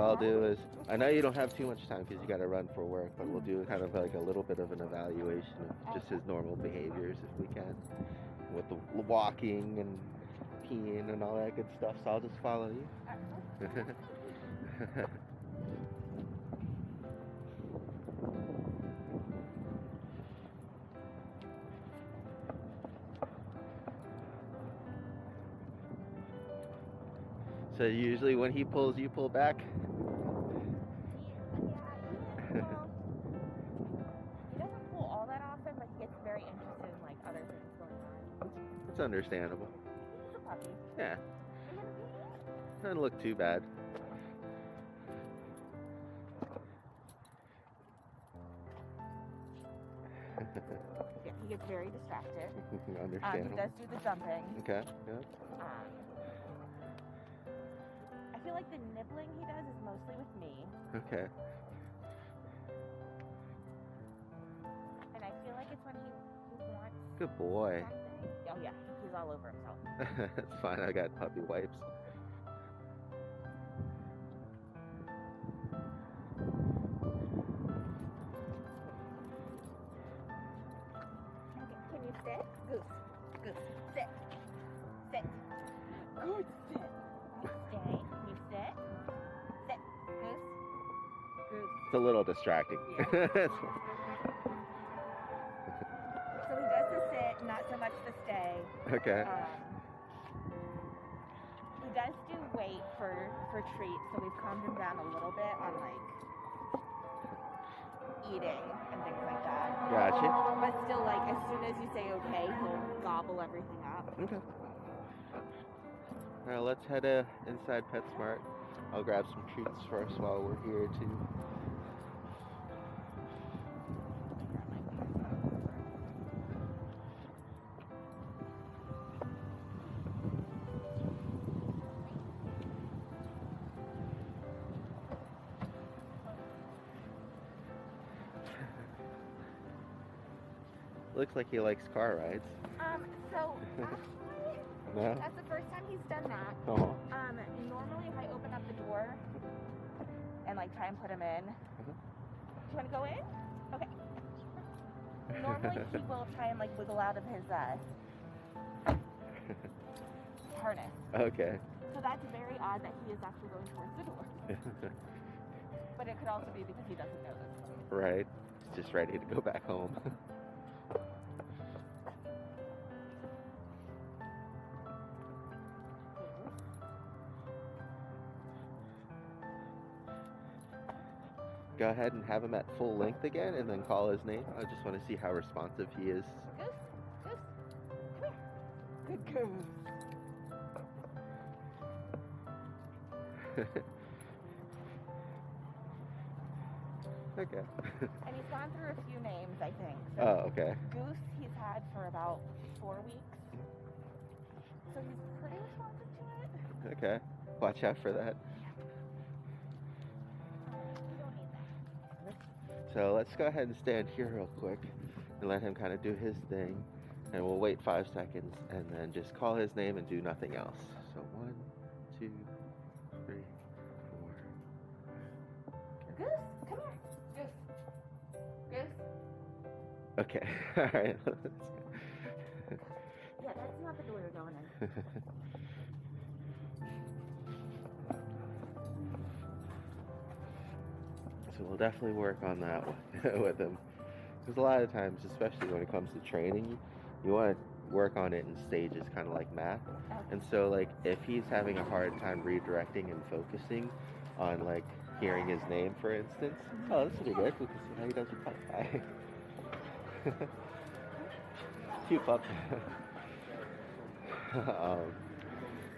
I'll do is, I know you don't have too much time because you got to run for work, but we'll do kind of like a little bit of an evaluation of just his normal behaviors if we can, with the walking and peeing and all that good stuff. So I'll just follow you. So usually when he pulls, you pull back? He doesn't pull all that often, but he gets very interested in like other things going on. It's understandable. He's a puppy. Yeah. Doesn't look too bad. Yeah, he gets very distracted. Understandable. He does do the jumping. Okay. Yeah. I feel like the nibbling he does is mostly with me. Okay. And I feel like it's when he wants Good boy. something. Oh yeah, he's all over himself. That's fine. I got puppy wipes. Okay, can you sit? Goose. Goose. Sit. Sit. Good sit. Stay. Can you sit? Sit. Goose. Goose. It's a little distracting. Yeah. So he does the sit, not so much the stay. Okay. He does do wait for treats, so we've calmed him down a little bit on like eating and things like that. Gotcha. But still, like as soon as you say okay, he'll gobble everything up. Okay. All right, let's head inside PetSmart. I'll grab some treats first while we're here too. Looks like he likes car rides. So actually, No? that's the first time he's done that. Oh. Normally if I open up the door and like try and put him in, do you want to go in? Okay. Normally he will try and like wiggle out of his harness. Okay. So that's very odd that he is actually going towards the door. But it could also be because he doesn't know this. Right. He's just ready to go back home. Go ahead and have him at full length again and then call his name. I just want to see how responsive he is. Goose, Goose, come here. Good Goose. Okay. And he's gone through a few names, I think. So Oh, okay. Goose he's had for about 4 weeks. So he's pretty responsive to it. Okay. Watch out for that. We don't need that. So let's go ahead and stand here real quick and let him kind of do his thing. And we'll wait 5 seconds and then just call his name and do nothing else. So 1, 2, 3, 4. Goose, come here. Goose. Goose. Okay. All right. Yeah, that's not the door you're going in. So we'll definitely work on that with him. Because a lot of times, especially when it comes to training, you want to work on it in stages, kind of like math. And so, like, if he's having a hard time redirecting and focusing on, like, hearing his name, for instance. Oh, this will be good. We can see how he does with pup pie. Cute pup.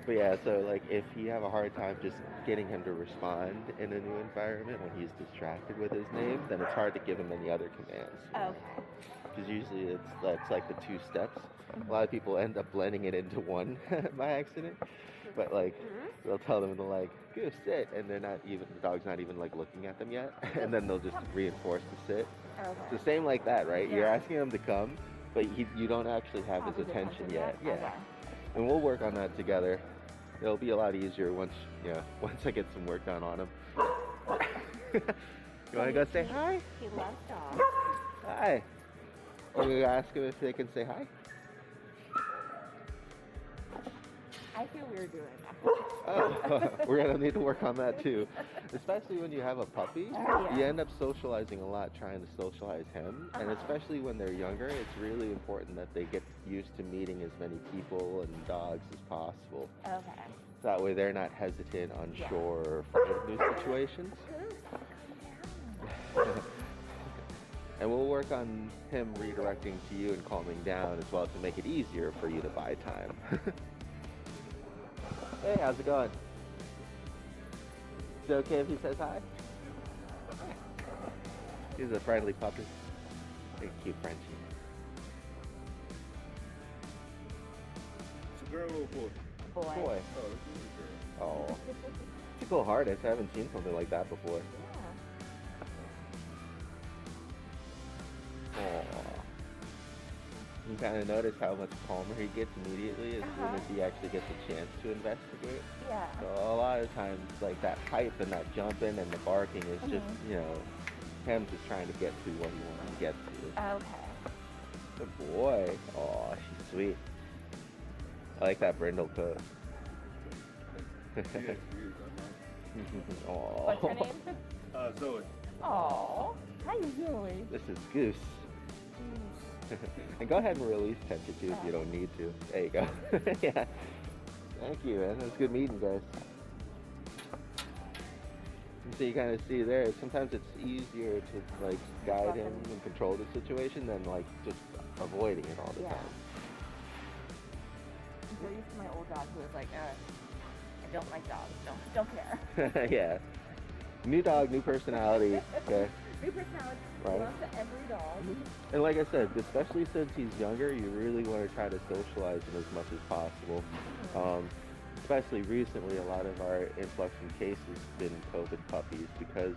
But yeah, so like if you have a hard time just getting him to respond in a new environment when he's distracted with his name, then it's hard to give him any other commands. Okay. Because usually that's like the 2 steps. A lot of people end up blending it into one by accident. But like they'll tell them to like go sit, and they're not even, the dog's not even like looking at them yet, and then they'll just reinforce the sit. Okay. It's the same like that, right? Yeah. You're asking him to come, but you don't actually have his attention yet. Yeah. Okay. And we'll work on that together. It'll be a lot easier once I get some work done on him. You want to go say hi? He loves dogs. Hi. Are you gonna ask him if they can say hi? I feel weird doing that. Oh, we're gonna need to work on that too. Especially when you have a puppy, Yeah. you end up socializing a lot trying to socialize him. And especially when they're younger, it's really important that they get used to meeting as many people and dogs as possible. Okay. That way they're not hesitant, unsure, or afraid of new situations. And we'll work on him redirecting to you and calming down as well to make it easier for you to buy time. Hey, how's it going? Is it okay if he says hi? He's a friendly puppy. A cute Frenchie. It's a girl or a boy? Boy. Boy. Oh, it's a girl. Oh. It's a cool harness. I haven't seen something like that before. Yeah. Aww. You kind of notice how much calmer he gets immediately as soon as he actually gets a chance to investigate. Yeah. So a lot of times, like that hype and that jumping and the barking is just, you know, him just trying to get to what he wants to get to. Okay. Good boy. Aw, she's sweet. I like that brindle coat. Yes, it is. What's her Aw. name? Zoe. Oh. Hi, Zoe. This is Goose. And go ahead and release tension too if you don't need to. There you go. Yeah. Thank you, man. It was good meeting you guys. And so you kind of see there, sometimes it's easier to like guide him and control the situation than like just avoiding it all the time. I'm so used to my old dog who was like, I don't like dogs. Don't care. Yeah. New dog, new personality. Okay. New personality. Right. Loves every dog. And like I said, especially since he's younger, you really want to try to socialize him as much as possible. Especially recently, a lot of our influx in cases have been COVID puppies because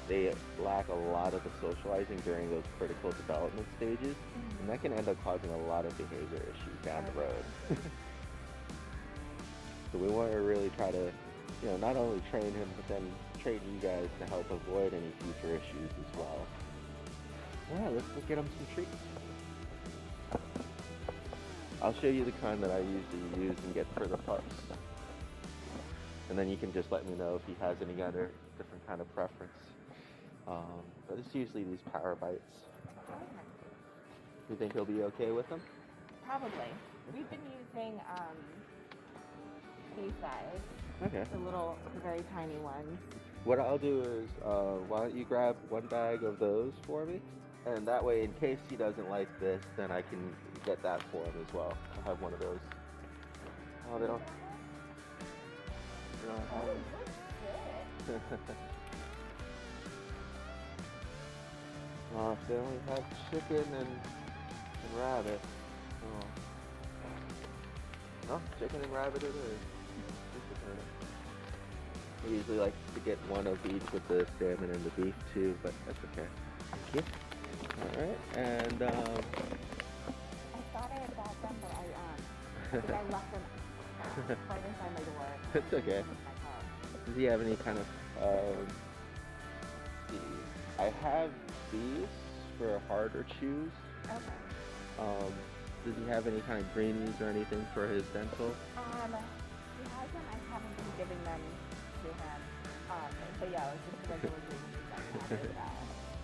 they lack a lot of the socializing during those critical development stages, and that can end up causing a lot of behavior issues down the road. So we want to really try to, you know, not only train him, but then train you guys to help avoid any future issues as well. Yeah, let's go get him some treats. I'll show you the kind that I usually use and get for the pups. And then you can just let me know if he has any other different kind of preference. But it's usually these power bites. You think he'll be okay with them? Probably. We've been using these guys. Okay. The very tiny ones. What I'll do is, why don't you grab one bag of those for me? And that way, in case he doesn't like this, then I can get that for him as well. I'll have one of those. Oh, they don't have it. Oh, if they only have chicken and rabbit. Oh. No, chicken and rabbit it is. I usually like to get one of each with the salmon and the beef too, but that's okay. Thank you. Alright, and I thought I had bought them, but I think I left them right inside my door. It's okay. Does he have any kind of, I have these for harder chews. Okay. Does he have any kind of greenies or anything for his dental? He has them. I haven't been giving them to him. But yeah, it was just regular greenies that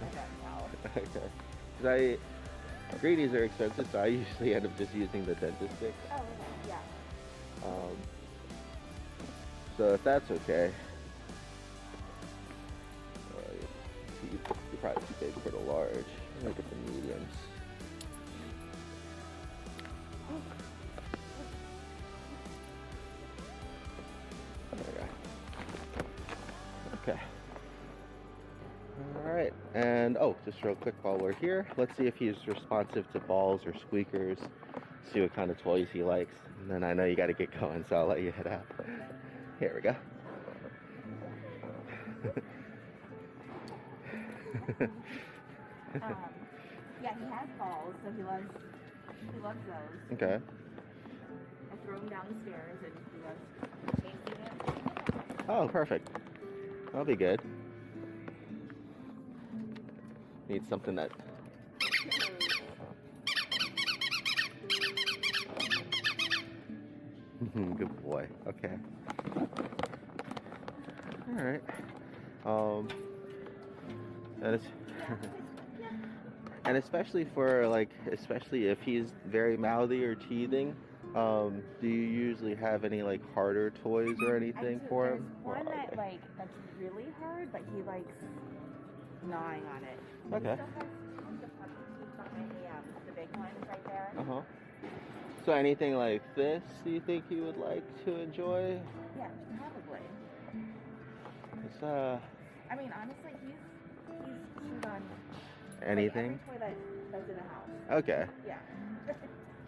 I don't know. Okay. Because greenies are expensive, so I usually end up just using the dentist sticks. Oh, okay, yeah. So if that's okay, you're probably too big for the large. Look at the mediums. There we go. Okay. Alright, and just real quick while we're here, let's see if he's responsive to balls or squeakers, see what kind of toys he likes, and then I know you gotta get going, so I'll let you head out. Here we go. Yeah, he has balls, so he loves those. Okay. I throw him down the stairs and he loves chasing it. Oh, perfect. That'll be good. Need something that. Good boy. Okay. All right. And it's and especially for like, especially if he's very mouthy or teething, do you usually have any like harder toys or anything for him? There's one that like that's really hard, but he likes gnawing on it. Okay. He still has tons of puppies behind the big ones right there. Uh-huh. So anything like this, do you think he would like to enjoy? Yeah, probably. It's I mean, honestly, he's chewed on anything. like, every toy that's in the house. Okay. Yeah.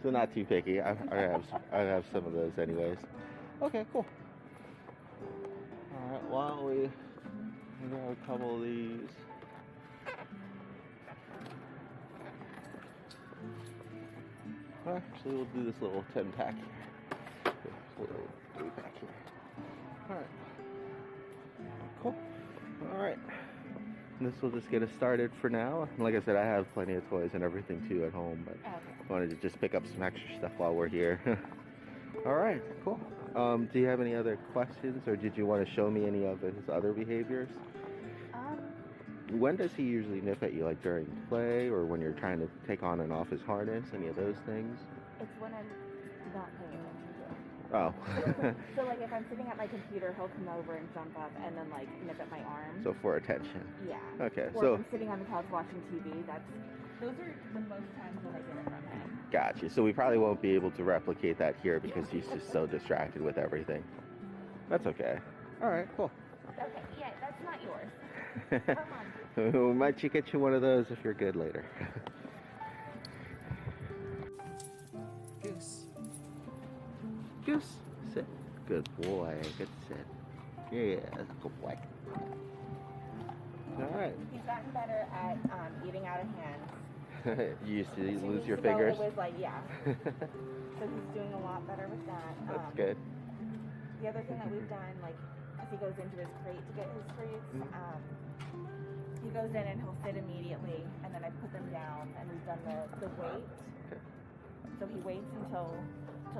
So not too picky. I have some of those anyways. Okay, cool. All right. Why don't we grab a couple of these? Actually, we'll do this little 10-pack here. Little 3-pack here. All right. Cool. All right. And this will just get us started for now. Like I said, I have plenty of toys and everything too at home, but I wanted to just pick up some extra stuff while we're here. All right. Cool. Do you have any other questions, or did you want to show me any of his other behaviors? When does he usually nip at you, like during play or when you're trying to take on and off his harness, any of those things? It's when I'm not paying attention. Oh. So like if I'm sitting at my computer, he'll come over and jump up and then like nip at my arm. So for attention. Yeah. Okay. Or So if I'm sitting on the couch watching TV, those are the most times when I get it from him. gotcha. So we probably won't be able to replicate that here because he's just so distracted with everything. That's okay. All right, cool. Okay, yeah, that's not yours. Come on. We might get you one of those if you're good later. Goose. Goose. Sit. Good boy. Good sit. Yeah, that's a good boy. All right. He's gotten better at eating out of hands. You used to 2 lose weeks your ago, fingers? It was like, yeah. So he's doing a lot better with that. That's good. The other thing that we've done, like, as he goes into his crate to get his treats, he goes in and he'll sit immediately, and then I put them down, and we've done the wait. Okay. So he waits until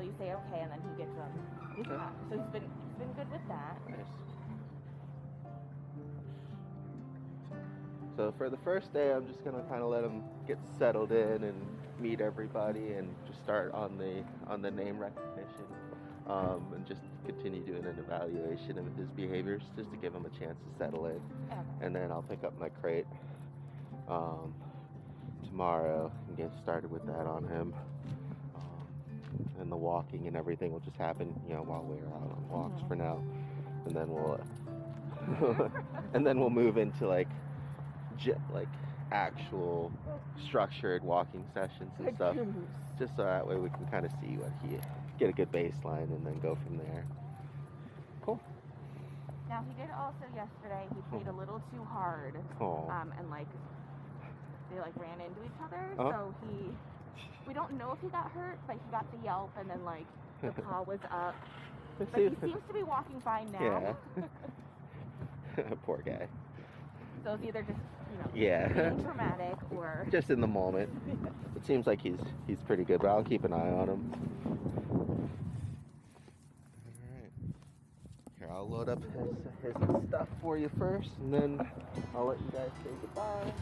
you say okay, and then he gets them. Okay. So he's been good with that. Nice. So for the first day, I'm just gonna kind of let him get settled in and meet everybody, and just start on the name recognition, and just continue doing an evaluation of his behaviors, just to give him a chance to settle in. Okay. And then I'll pick up my crate tomorrow and get started with that on him. And the walking and everything will just happen, while we're out on walks for now, and then we'll move into like actual structured walking sessions and stuff, just so that way we can kind of see what he get a good baseline and then go from there. Cool. Now he did also yesterday. He played a little too hard, Oh. and like they like ran into each other. Oh. So we don't know if he got hurt, but he got the yelp, and then like the paw was up. But he seems to be walking fine now. Yeah. Poor guy. So it's either just Yeah. being dramatic or Just in the moment. It seems like he's pretty good, but I'll keep an eye on him. Alright. Here, I'll load up his stuff for you first, and then I'll let you guys say goodbye.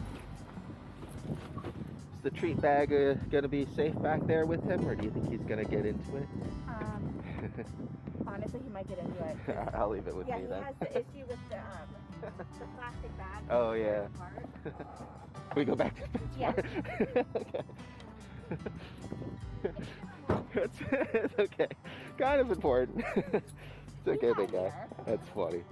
Is the treat bag gonna be safe back there with him, or do you think he's gonna get into it? honestly, he might get into it. I'll leave it with Yeah, me he then. has the issue with the plastic bag. Oh, yeah. We go back to Yeah. Okay. It's okay. Kind of important. It's okay, big guy. That's funny.